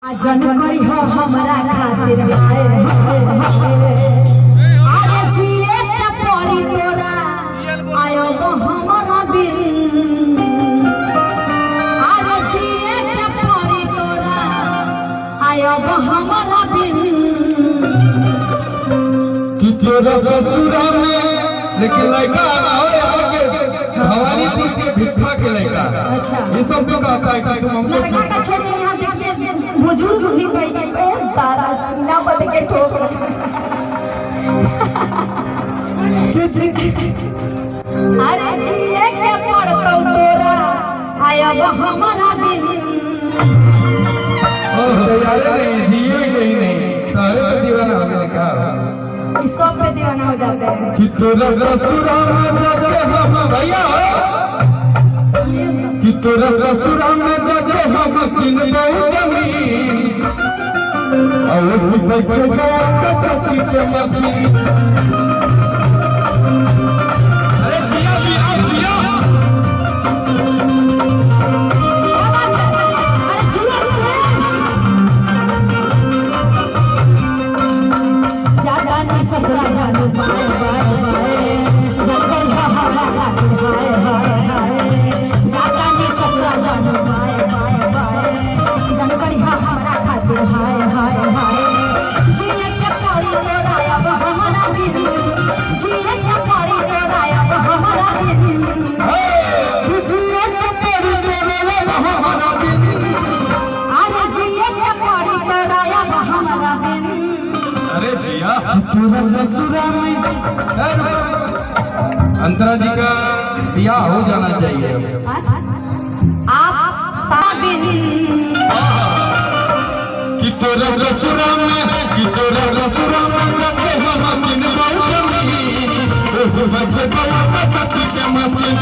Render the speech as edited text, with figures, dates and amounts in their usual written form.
जन करी हो हमरा खातिर हाय अरे जिए के पड़ी तोरा आयो तो हमरा बिन अरे जिए के पड़ी तोरा आयो तो हमरा बिन कि तोरा ससुरा में लेकिन लड़का आवे आगे हमारी पुर के भिट्ठा के लड़का। अच्छा ये सब भी कहता है कि तुम हमको लड़का का छोटे यहाँ देखिए बुजुर्ग भी कही तारा सीना बद के ठोक अरे जिए के पड़तो तोरा आयब हमरा बिन तैयार नहीं जिए गई नहीं सारे पे दीवाना हो गए का इस सब पे दीवाना हो जाते हैं कि तोरा ससुरा में जाके हम भैया कि तोरा ससुरा में जाके हम किन बहु जमीन और बैठे गया कच्ची के मसीन। अरे जिया भी आ जिया अरे जिया से जाता नहीं ससुरा जानू बाय बाय बाय जाता हमरा खातिर हाय हाय हाय जाता नहीं ससुरा जानू बाय बाय बाय जन करी हमरा खातिर हाय हाय हाय जिए के पड़ी तोरा अब हमरा बिन जिए के पड़ी तोरा अब हमरा बिन जिया के पड़ी तोरा अब हमरा बिन अरे जिए के पड़ी तोरा अब हमरा बिन अरे जिया तोरा ससुरा में अंतरा जी का ब्याह हो जाना चाहिए। आप साबिन कि तोरा ससुरा में रखे हम दिन बहुत जमी बैठे गया चाची के मसीन।